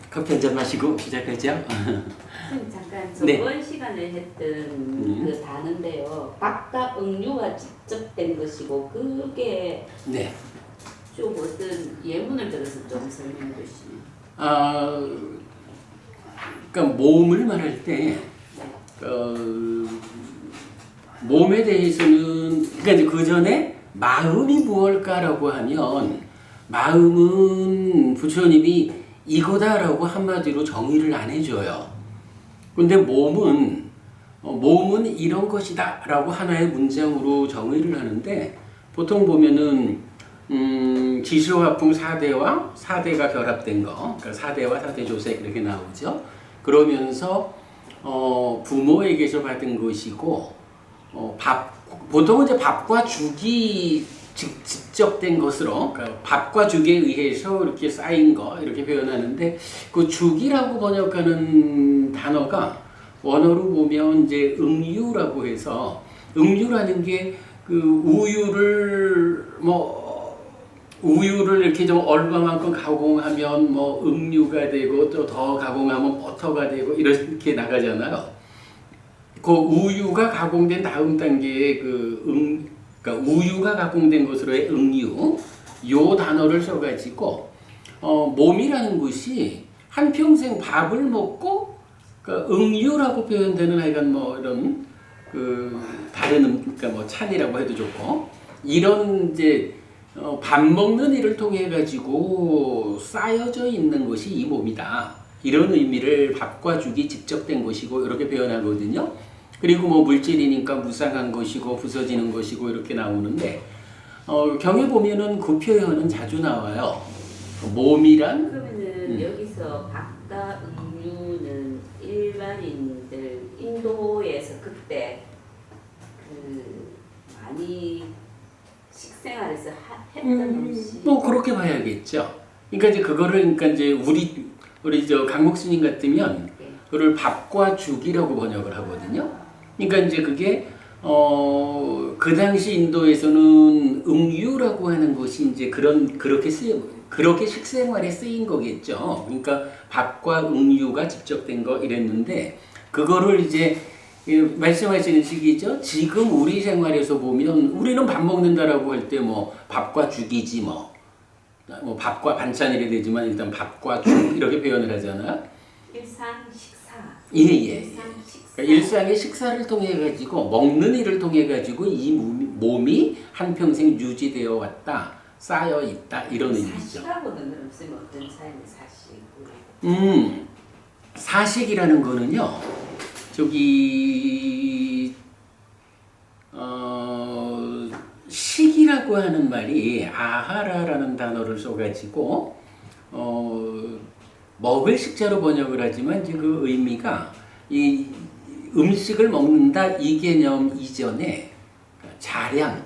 커피 한 잔 마시고 시작하죠. 선생님 잠깐 네. 저번 시간에 했던 그 단어인데요. 박과 응유가 직접 된 것이고 그게 네. 좀 어떤 예문을 들어서 좀 설명해 주시면. 아, 그러니까 몸을 말할 때 네. 몸에 대해서는 그러니까 이제 그 전에 마음이 무엇일까라고 하면 마음은 부처님이 이거다라고 한마디로 정의를 안 해줘요. 근데 몸은 이런 것이다라고 하나의 문장으로 정의를 하는데 보통 보면은 지수화풍 4대와 4대가 결합된 거, 그러니까 4대와 4대 조색 이렇게 나오죠. 그러면서 부모에게서 받은 것이고 보통은 이제 밥과 죽이 직접된 것으로, 그러니까 밥과 죽에 의해서 이렇게 쌓인 거 이렇게 표현하는데 그 죽이라고 번역하는 단어가 원어로 보면 이제 응유라고 해서 응유라는 게 그 우유를 이렇게 좀 얼마만큼 가공하면 뭐 응유가 되고 또 더 가공하면 버터가 되고 이렇게 나가잖아요. 그 우유가 가공된 다음 단계의 그러니까 우유가 가공된 것으로의 응유, 요 단어를 써가지고 몸이라는 것이 한평생 밥을 먹고 그러니까 응유라고 표현되는 하여간 뭐 이런 그러니까 뭐 찬이라고 해도 좋고 이런 이제 밥 먹는 일을 통해 가지고 쌓여져 있는 것이 이 몸이다. 이런 의미를 밥과 죽이 직접된 것이고 이렇게 표현하거든요. 그리고 뭐 물질이니까 무상한 것이고 부서지는 것이고 이렇게 나오는데 경에 보면은 그 표현은 자주 나와요. 몸이란 그러면은 여기서 박과 응유는 일반인들 인도에서 그때 많이 식생활에서 했던 음식. 뭐 그렇게 봐야겠죠. 그러니까 이제 그거를 그러니까 이제 우리 저 강목 스님 같으면 그걸 밥과 죽이라고 번역을 하거든요. 그러니까 이제 그게 그 당시 인도에서는 응유라고 하는 것이 이제 그렇게 식생활에 쓰인 거겠죠. 그러니까 밥과 응유가 직접 된 거 이랬는데 그거를 이제 말씀하시는 시기죠. 지금 우리 생활에서 보면 우리는 밥 먹는다라고 할 때 뭐 밥과 죽이지 뭐 밥과 반찬이라 되지만 일단 밥과 죽 이렇게 표현을 하잖아. 일상 식사. 예. 일상 식사. 그러니까 일상의 식사를 통해 가지고 먹는 일을 통해 가지고 이 몸이 한평생 유지되어 왔다, 쌓여 있다 이런 의미죠. 사식하고는 그럼 쓰면 어떤 차이는 사식? 사식이라는 거는요. 저기 식이라고 하는 말이 아하라라는 단어를 써가지고 먹을 식자로 번역을 하지만 이제 그 의미가 이 음식을 먹는다 이 개념 이전에 자양분,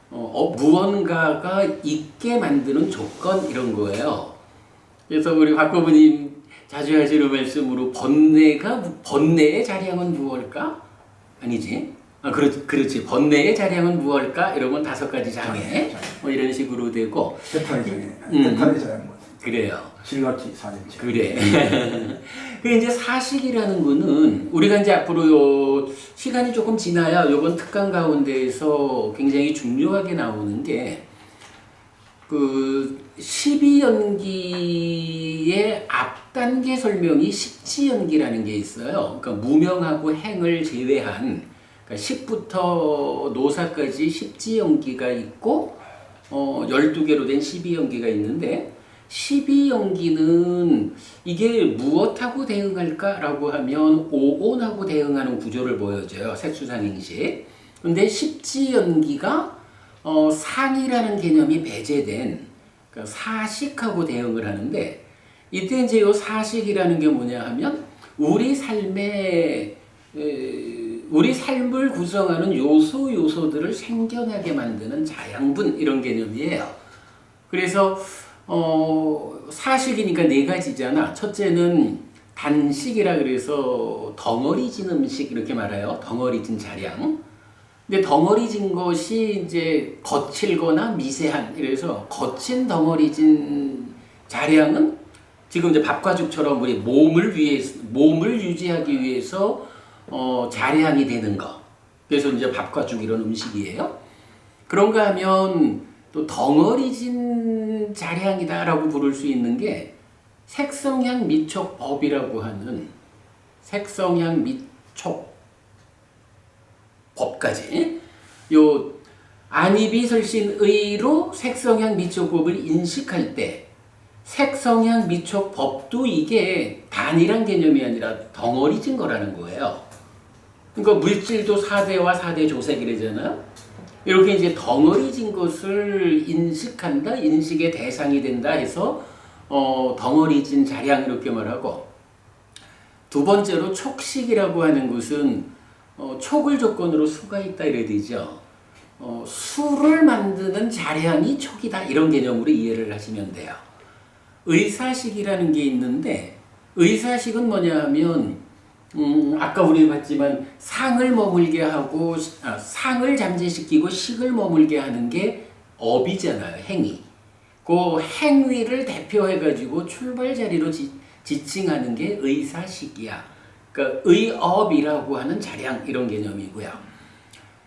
무언가가 있게 만드는 조건 이런 거예요. 그래서 우리 박법부님 자주 하시는 말씀으로 번뇌의 자량은 무엇일까? 아니지. 그렇지. 번뇌의 자량은 무엇일까? 이러면 5가지 장애. 뭐 이런 식으로 되고. 해탈의 장애. 해탈의 장애. 그래요. 질같이 사진체. 그래. 그 이제 사식이라는 거는 우리가 이제 앞으로 요 시간이 조금 지나야 요번 특강 가운데에서 굉장히 중요하게 나오는 게 그 12연기의 앞단계 설명이 십지연기라는 게 있어요. 그러니까 무명하고 행을 제외한 그러니까 식부터 노사까지 십지연기가 있고 12개로 된 12연기가 있는데 12연기는 이게 무엇하고 대응할까라고 하면 오온하고 대응하는 구조를 보여줘요. 색수상행식. 근데 십지연기가 상이라는 개념이 배제된 그러니까 사식하고 대응을 하는데 이때 이제 이 사식이라는 게 뭐냐 하면 우리 삶을 구성하는 요소들을 생겨나게 만드는 자양분 이런 개념이에요. 그래서 사식이니까 4가지잖아. 첫째는 단식이라 그래서 덩어리진 음식 이렇게 말해요. 덩어리진 자량. 근데 덩어리진 것이 이제 거칠거나 미세한, 그래서 거친 덩어리진 자량은 지금 이제 밥과 죽처럼 우리 몸을 유지하기 위해서 자량이 되는 거. 그래서 이제 밥과 죽 이런 음식이에요. 그런가 하면 또 덩어리진 자량이다라고 부를 수 있는 게 색성향 미촉법이라고 하는 색성향 미촉법까지 요 안입이 설신의로 색성향 미촉법을 인식할 때 색성향 미촉법도 이게 단일한 개념이 아니라 덩어리진 거라는 거예요. 그러니까 물질도 4대와 4대 조색이래잖아요. 이렇게 이제 덩어리진 것을 인식한다, 인식의 대상이 된다 해서 덩어리진 자량 이렇게 말하고, 두 번째로 촉식이라고 하는 것은 촉을 조건으로 수가 있다 이래야 되죠. 수를 만드는 자량이 촉이다 이런 개념으로 이해를 하시면 돼요. 의사식이라는 게 있는데 의사식은 뭐냐 하면 아까 우리 봤지만 상을 머물게 하고 상을 잠재시키고 식을 머물게 하는 게 업이잖아요. 행위. 그 행위를 대표해 가지고 출발 자리로 지칭하는 게 의사식이야. 그러니까 의업이라고 하는 자량 이런 개념이고요.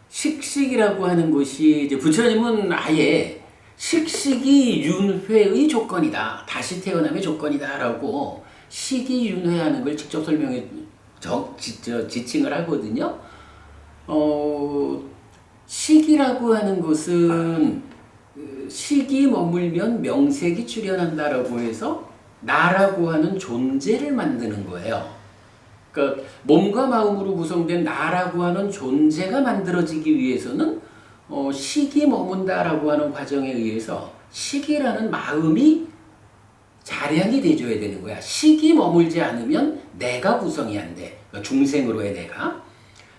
식식이라고 하는 것이 이제 부처님은 아예 식식이 윤회의 조건이다. 다시 태어남의 조건이다라고 식이 윤회하는 걸 직접 설명해 지칭을 하거든요. 식이라고 하는 것은 식이 머물면 명색이 출현한다라고 해서 나라고 하는 존재를 만드는 거예요. 그러니까 몸과 마음으로 구성된 나라고 하는 존재가 만들어지기 위해서는 식이 머문다라고 하는 과정에 의해서 식이라는 마음이 자량이 돼줘야 되는 거야. 식이 머물지 않으면 내가 구성이 안 돼. 그러니까 중생으로의 내가.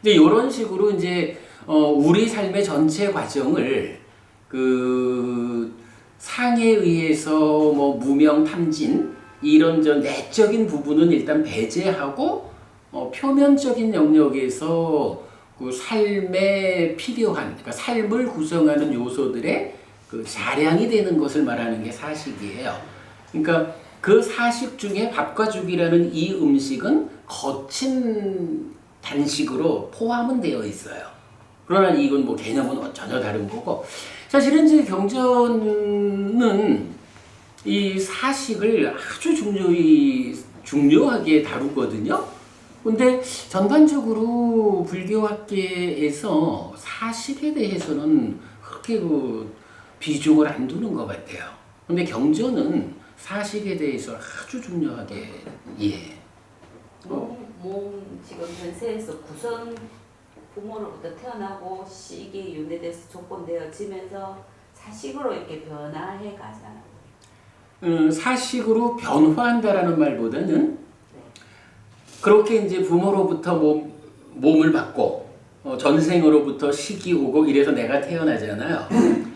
근데 이런 식으로 이제 우리 삶의 전체 과정을 그 상에 의해서 뭐 무명 탐진 이런 내적인 부분은 일단 배제하고 표면적인 영역에서 그 삶에 필요한, 그러니까 삶을 구성하는 요소들의 그 자량이 되는 것을 말하는 게 사식이에요. 그러니까 그 사식 중에 밥과 죽이라는 이 음식은 거친 단식으로 포함은 되어 있어요. 그러나 이건 뭐 개념은 전혀 다른 거고, 사실은 이제 경전은 이 사식을 아주 중요하게 다루거든요. 근데 전반적으로 불교학계에서 사식에 대해서는 그렇게 비중을 안 두는 것 같아요. 근데 경전은 사식에 대해서 아주 중요하게 몸 지금 현세에서 구성 부모로부터 태어나고 식이 윤회돼서 조건되어지면서 사식으로 이렇게 변화해 가잖아요. 사식으로 변화한다라는 말보다는 그렇게 이제 부모로부터 몸을 받고 전생으로부터 식이 오고 이래서 내가 태어나잖아요.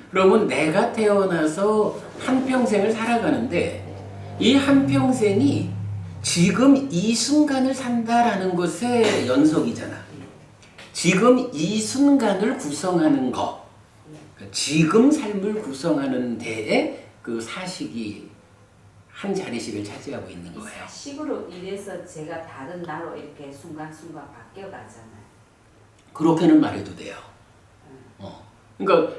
그러면 내가 태어나서 한평생을 살아가는데 이 한평생이 지금 이 순간을 산다라는 것의 연속이잖아. 지금 이 순간을 구성하는 거, 지금 삶을 구성하는 데에 그 사식이 한 자리씩을 차지하고 있는 거예요. 사식으로 인해서 제가 다른 나로 이렇게 순간순간 바뀌어가잖아요. 그렇게는 말해도 돼요. 그러니까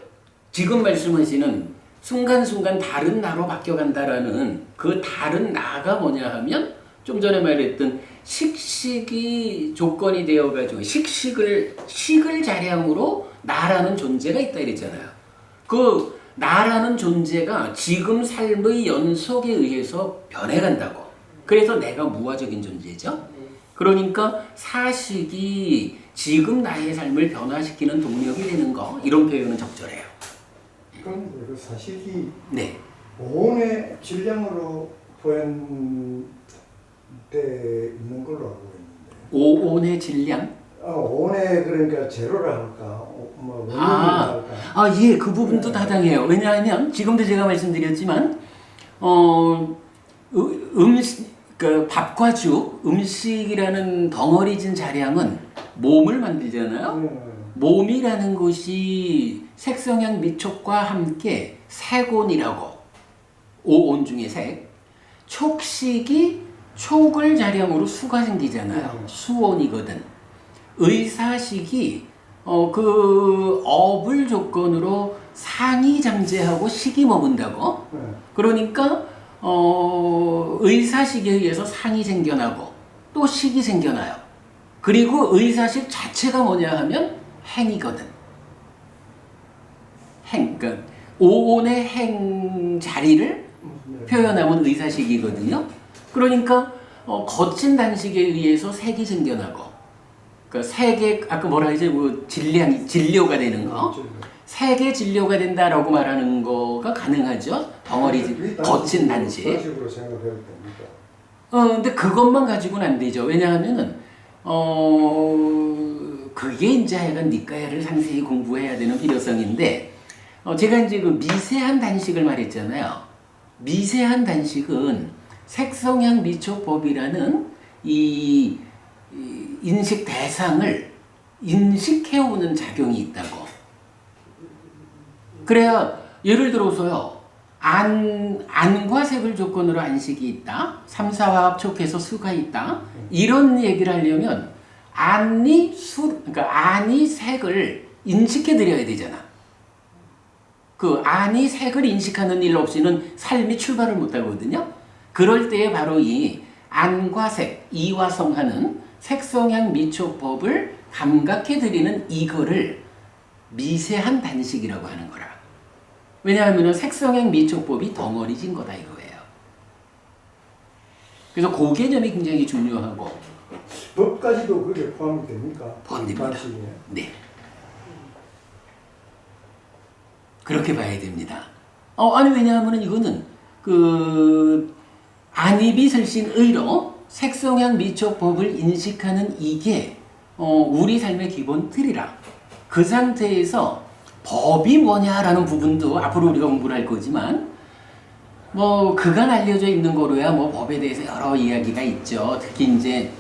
지금 말씀하시는 순간순간 다른 나로 바뀌어간다라는 그 다른 나가 뭐냐 하면 좀 전에 말했던 식식이 조건이 되어가지고 식을 자량으로 나라는 존재가 있다 이랬잖아요. 그 나라는 존재가 지금 삶의 연속에 의해서 변해간다고. 그래서 내가 무화적인 존재죠. 그러니까 사식이 지금 나의 삶을 변화시키는 동력이 되는 거, 이런 표현은 적절해요. 그럼 그 사식이 네. 오온의 질량으로 표현돼 있는 걸로 알고 있는데. 오온의 질량? 오온의 그러니까 제로라 할까, 뭐 원인이라 할까. 예, 그 부분도 타당해요. 왜냐하면 지금도 제가 말씀드렸지만 그 밥과 죽, 음식이라는 덩어리진 자량은 몸을 만들잖아요. 몸이라는 것이 색성향 미촉과 함께 색온이라고, 오온 중에 색, 촉식이 촉을 자량으로 수가 생기잖아요. 수온이거든. 의사식이 그 업을 조건으로 상이 잠재하고 식이 머문다고. 네. 그러니까 의사식에 의해서 상이 생겨나고 또 식이 생겨나요. 그리고 의사식 자체가 뭐냐 하면 행이거든. 행, 그러니까 오온의 행 자리를 네. 표현하면 의사식이거든요. 그러니까 거친 단식에 의해서 색이 생겨나고, 그러니까 색의 아까 뭐라 하지, 뭐 진료가 되는 거, 색의 진료가 된다라고 말하는 거가 가능하죠. 덩어리 거친 단식. 단식으로 생각해도 됩니까? 근데 그것만 가지고는 안 되죠. 왜냐하면은 그게 이제 하여간 니까야를 상세히 공부해야 되는 필요성인데, 제가 이제 그 미세한 단식을 말했잖아요. 미세한 단식은 색성향 미촉법이라는 이 인식 대상을 인식해오는 작용이 있다고. 그래야 예를 들어서요. 안과 색을 조건으로 안식이 있다. 3, 4화합 촉해서 수가 있다. 이런 얘기를 하려면 그러니까 안이 색을 인식해 드려야 되잖아. 그 안이 색을 인식하는 일 없이는 삶이 출발을 못 하거든요. 그럴 때에 바로 이 안과 색, 이화성하는 색성향 미촉법을 감각해 드리는 이거를 미세한 단식이라고 하는 거라. 왜냐하면 색성향 미촉법이 덩어리진 거다 이거예요. 그래서 그 개념이 굉장히 중요하고. 법까지도 그게 포함이 됩니까? 포함됩니다. 단식에. 네. 그렇게 봐야 됩니다. 아니 왜냐하면 이거는 그 안입이 설신의로 색성향 미촉법을 인식하는 이게 우리 삶의 기본 틀이라. 그 상태에서 법이 뭐냐라는 부분도 앞으로 우리가 공부를 할 거지만 뭐 그간 알려져 있는 거로야 뭐 법에 대해서 여러 이야기가 있죠. 특히 이제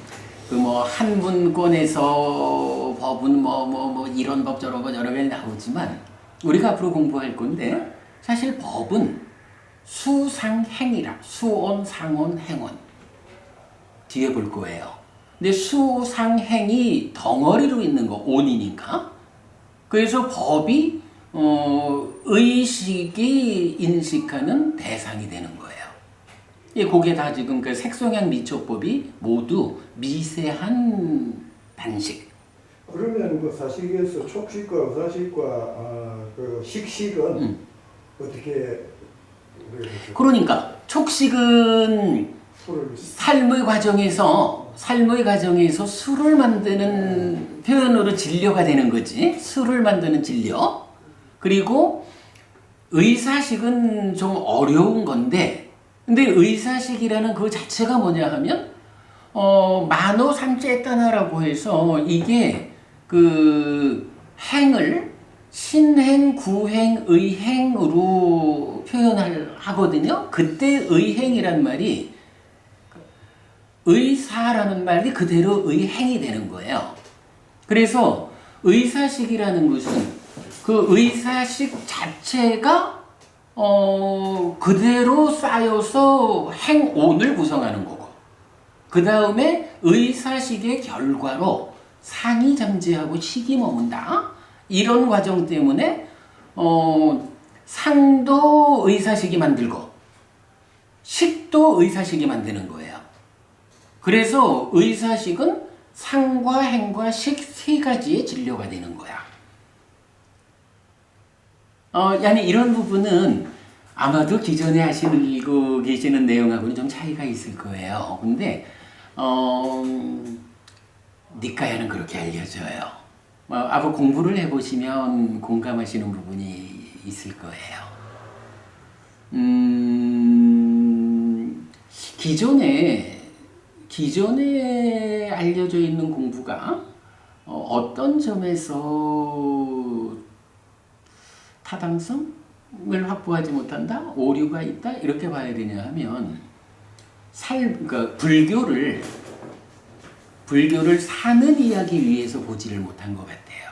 그 뭐 한문권에서 법은 뭐 이런 법 저런 거 여러 개 나오지만 우리가 앞으로 공부할 건데 사실 법은 수상행이라. 수온, 상온, 행온 뒤에 볼 거예요. 근데 수상행이 덩어리로 있는 거 온이니까. 그래서 법이 의식이 인식하는 대상이 되는 거예요. 예, 그게 다 지금 그 색성향 미촉법이 모두 미세한 단식. 그러면 그 사식에서 촉식과 의사식과 그 식식은 어떻게 그러니까 촉식은 삶의 과정에서 술을 만드는 표현으로 진료가 되는 거지. 술을 만드는 진료. 그리고 의사식은 좀 어려운 건데, 근데 의사식이라는 그 자체가 뭐냐 하면 만호 삼재따나라고 해서 이게 그 행을 신행, 구행, 의행으로 표현을 하거든요. 그때 의행이란 말이 의사라는 말이 그대로 의행이 되는 거예요. 그래서 의사식이라는 것은 그 의사식 자체가 그대로 쌓여서 행온을 구성하는 거고, 그 다음에 의사식의 결과로 상이 잠재하고 식이 머문다. 이런 과정 때문에 상도 의사식이 만들고 식도 의사식이 만드는 거예요. 그래서 의사식은 상과 행과 식 세 가지의 진료가 되는 거야. 야니 이런 부분은 아마도 기존에 하시고 계시는 내용하고는 좀 차이가 있을 거예요. 근데 니까야는 그렇게 알려져요. 앞으로 공부를 해보시면 공감하시는 부분이 있을 거예요. 기존에 알려져 있는 공부가 어떤 점에서 타당성을 확보하지 못한다? 오류가 있다? 이렇게 봐야 되냐 하면 그러니까 불교를 사는 이야기 위해서 보지를 못한 것 같아요.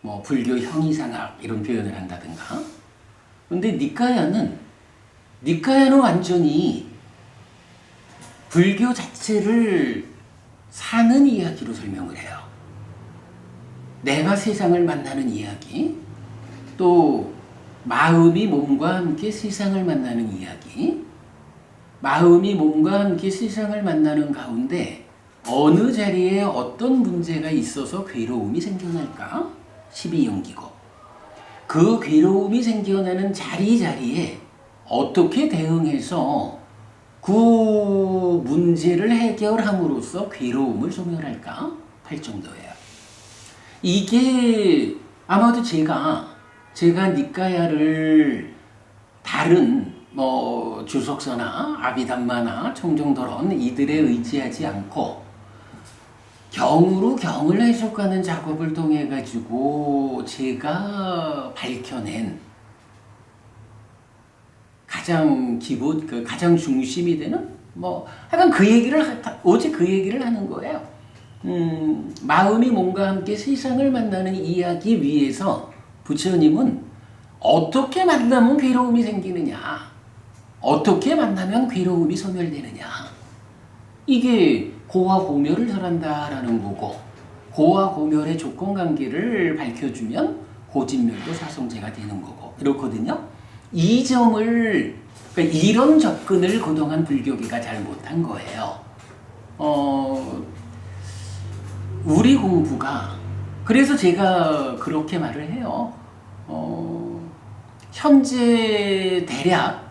뭐 불교 형이상학 이런 표현을 한다든가. 근데 니까야는 완전히 불교 자체를 사는 이야기로 설명을 해요. 내가 세상을 만나는 이야기, 또 마음이 몸과 함께 세상을 만나는 이야기, 마음이 몸과 함께 세상을 만나는 가운데 어느 자리에 어떤 문제가 있어서 괴로움이 생겨날까? 12연기고 그 괴로움이 생겨나는 자리자리에 어떻게 대응해서 그 문제를 해결함으로써 괴로움을 소멸할까? 8정도예요. 이게 아마도 제가 니까야를 다른 뭐 주석서나 아비담마나 청정도론 이들에 의지하지 않고 경으로 경을 해석하는 작업을 통해 가지고 제가 밝혀낸 가장 기본, 가장 중심이 되는 하여간 오직 그 얘기를 하는 거예요. 마음이 몸과 함께 세상을 만나는 이야기 위에서 부처님은 어떻게 만나면 괴로움이 생기느냐, 어떻게 만나면 괴로움이 소멸되느냐, 이게 고와 고멸을 설한다라는 거고, 고와 고멸의 조건관계를 밝혀주면 고진멸도 사성제가 되는 거고 이렇거든요. 이 점을, 그러니까 이런 접근을 그동안 불교계가 잘 못한 거예요. 우리 공부가, 그래서 제가 그렇게 말을 해요. 현재 대략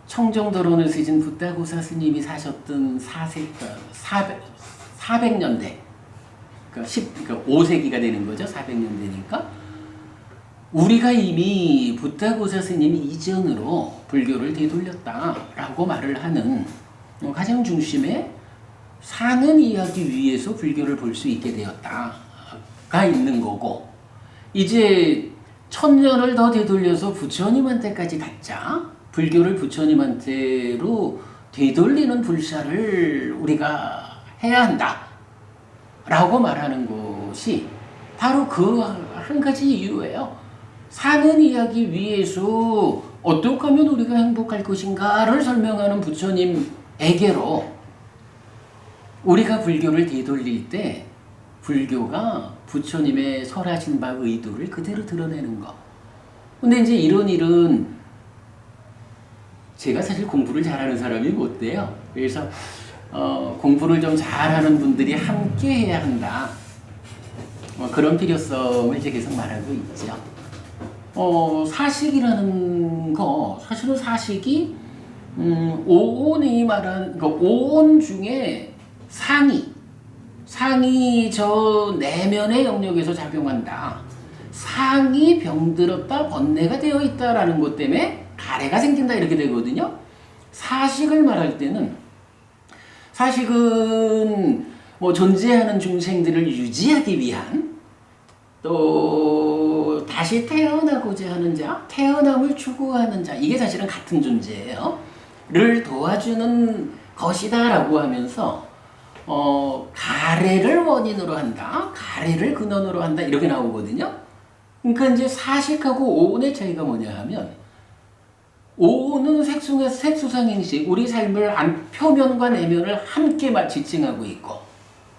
청정도론을 쓰신 붓다고사 스님이 사셨던 400년대, 그러니까 5세기가 되는 거죠. 400년대니까 우리가 이미 붓다고사 스님 이전으로 불교를 되돌렸다라고 말을 하는 가장 중심에 사는 이야기 위에서 불교를 볼 수 있게 되었다가 있는 거고, 이제 1000년을 더 되돌려서 부처님한테까지 갔자 불교를 부처님한테로 되돌리는 불사를 우리가 해야 한다 라고 말하는 것이 바로 그 한 가지 이유예요. 사는 이야기 위에서 어떻게 하면 우리가 행복할 것인가를 설명하는 부처님에게로 우리가 불교를 되돌릴 때 불교가 부처님의 설하신 바 의도를 그대로 드러내는 거. 근데 이제 이런 일은 제가 사실 공부를 잘하는 사람이 못 돼요. 그래서 공부를 좀 잘하는 분들이 함께 해야 한다. 그런 필요성을 이제 계속 말하고 있죠. 사식이라는 거, 사실은 사식이 오온이 말하는, 오온 중에 상이 저 내면의 영역에서 작용한다. 상이 병들었다, 번뇌가 되어 있다라는 것 때문에 가래가 생긴다 이렇게 되거든요. 사식을 말할 때는, 사식은 존재하는 중생들을 유지하기 위한, 또 다시 태어나고자 하는 자, 태어남을 추구하는 자, 이게 사실은 같은 존재예요. 를 도와주는 것이다라고 하면서 가래를 원인으로 한다, 가래를 근원으로 한다 이렇게 나오거든요. 그러니까 이제 사식하고 오온의 차이가 뭐냐 하면, 오온은 색수상행식, 우리 삶을 표면과 내면을 함께 지칭하고 있고,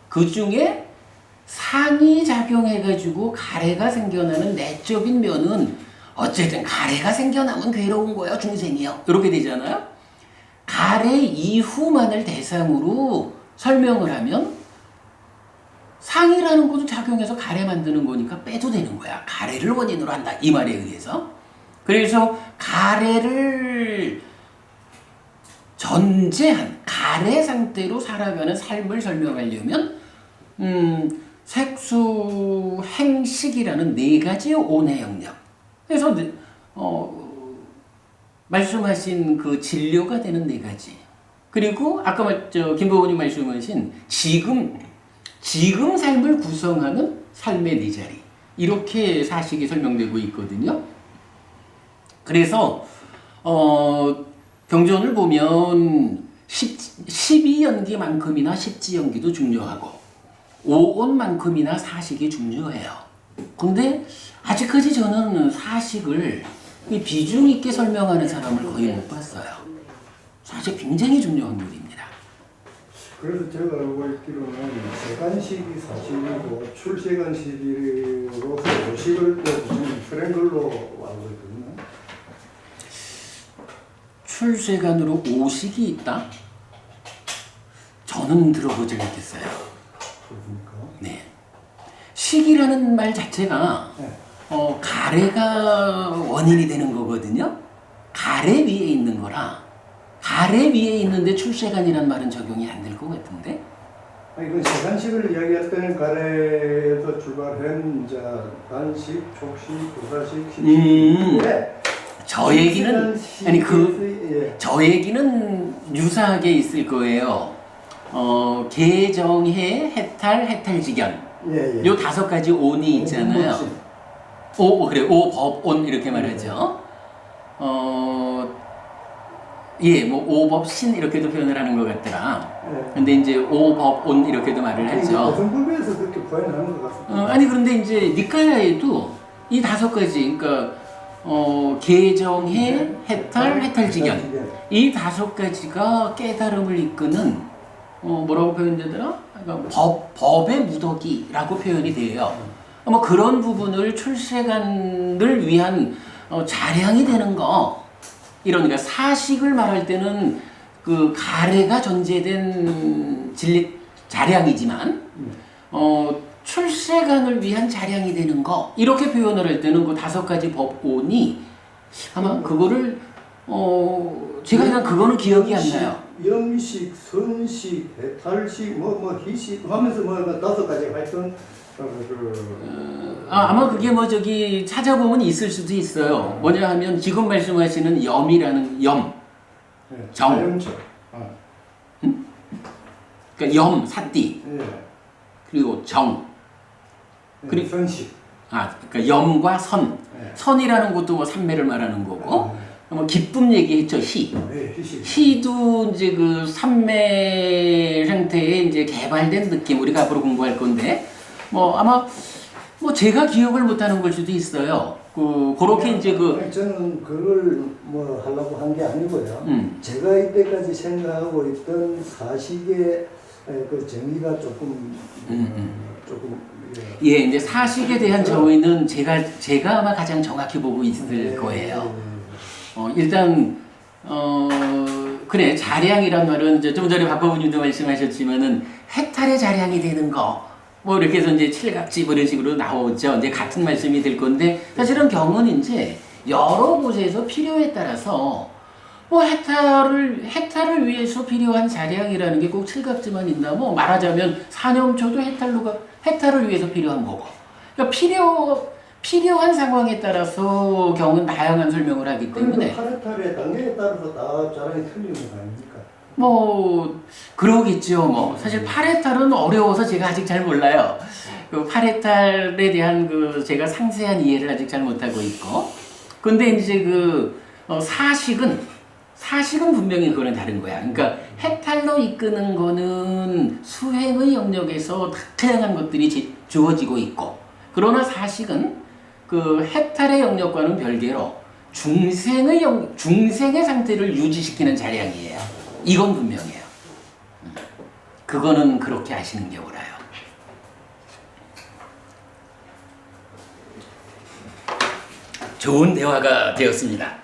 그 중에 상이 작용해가지고 가래가 생겨나는 내적인 면은 어쨌든 가래가 생겨나면 괴로운 거예요, 중생이요. 이렇게 되잖아요. 가래 이후만을 대상으로 설명을 하면 상이라는 것도 작용해서 가래 만드는 거니까 빼도 되는 거야. 가래를 원인으로 한다, 이 말에 의해서. 그래서 가래를 전제한 가래 상태로 살아가는 삶을 설명하려면 색수 행식이라는 4가지의 온의 영역. 그래서 말씀하신 그 진료가 되는 4가지. 그리고 아까 김보훈이 말씀하신 지금 삶을 구성하는 삶의 4자리. 이렇게 사식이 설명되고 있거든요. 그래서 경전을 보면 12연기만큼이나 십지연기도 중요하고 오온만큼이나 사식이 중요해요. 근데 아직까지 저는 사식을 비중 있게 설명하는 사람을 거의 못 봤어요. 사실 굉장히 중요한 물입니다. 그래서 제가 알고 있기로는 세간식이 사실이고 출세간식으로서 오식을 주는 그런 걸로 알고 있거든요. 출세간으로 오식이 있다? 저는 들어보지 못했어요. 그렇습니까? 네. 식이라는 말 자체가 네. 가래가 원인이 되는 거거든요. 가래 위에 있는 거라 가래 위에 있는데 출세간이라는 말은 적용이 안 될 것 같은데. 아니 그 세간식을 이야기할 때는 가래에서 출발한 이제 단식, 촉식, 부사식, 식식. 네. 저 얘기는 아니 예. 저 얘기는 유사하게 있을 거예요. 개정해, 해탈, 해탈지견. 예, 예. 요 5가지 온이 있잖아요. 그래, 오법온 이렇게 말하죠. 뭐 오법신 이렇게도 표현을 하는 것 같더라. 예. 근데 이제 오법온 이렇게도 말을 하죠. 고성불교에서 그렇게 표현하는 것 같습니다. 아니 그런데 이제 니까야에도 이 5가지, 그러니까 개정해, 해탈, 해탈지견 이 5가지가 깨달음을 이끄는 뭐라고 표현되더라? 그러니까 법의 무더기라고 표현이 돼요. 뭐 그런 부분을 출세간을 위한 자량이 되는 거. 이러니까 사식을 말할 때는 그 가래가 전제된 자량이지만 출세간을 위한 자량이 되는 거 이렇게 표현을 할 때는 그 5가지 법온이 아마 그거를 제가 그냥 그거는 기억이 안 나요. 영식, 선식, 해탈식, 희식 하면서 5가지 하여튼 아마 그게 찾아보면 있을 수도 있어요. 뭐냐 하면 지금 말씀하시는 염이라는 정. 자연적. 그러니까 염, 사띠. 예. 그리고 정. 그리고 선식. 그러니까 염과 선. 예. 선이라는 것도 뭐 삼매를 말하는 거고. 뭐 기쁨 얘기했죠, 희. 네, 희식. 희도 이제 그 삼매 형태의 이제 개발된 느낌 우리가 앞으로 공부할 건데 아마 제가 기억을 못하는 걸 수도 있어요. 그렇게 이제 저는 그걸 하려고 한 게 아니고요. 제가 이때까지 생각하고 있던 사식의 그 정의가 조금 예, 이제 사식에 대한 정의는 제가 아마 가장 정확히 보고 있을 거예요. 일단 그래 자량이란 말은 이제 좀 전에 박보부님도 말씀하셨지만은 해탈의 자량이 되는 거. 이렇게 해서 이제 칠각지 이런 식으로 나오죠. 이제 같은 말씀이 될 건데, 사실은 경은 이제 여러 곳에서 필요에 따라서 해탈을 위해서 필요한 자량이라는 게 꼭 칠각지만 있나, 말하자면 사념초도 해탈을 위해서 필요한 거고. 그러니까 필요한 상황에 따라서 경은 다양한 설명을 하기 때문에. 파레탈의 단계에 따라서 다 자랑이 틀리는 거 아닙니까? 그러겠죠. 사실 파레탈은 어려워서 제가 아직 잘 몰라요. 그 파레탈에 대한 제가 상세한 이해를 아직 잘 못하고 있고. 근데 이제 사식은 분명히 그거는 다른 거야. 그러니까 해탈로 이끄는 거는 수행의 영역에서 다양한 것들이 주어지고 있고. 그러나 사식은 그 해탈의 영역과는 별개로 중생의 상태를 유지시키는 자량이에요. 이건 분명해요. 그거는 그렇게 아시는 게 옳아요. 좋은 대화가 되었습니다.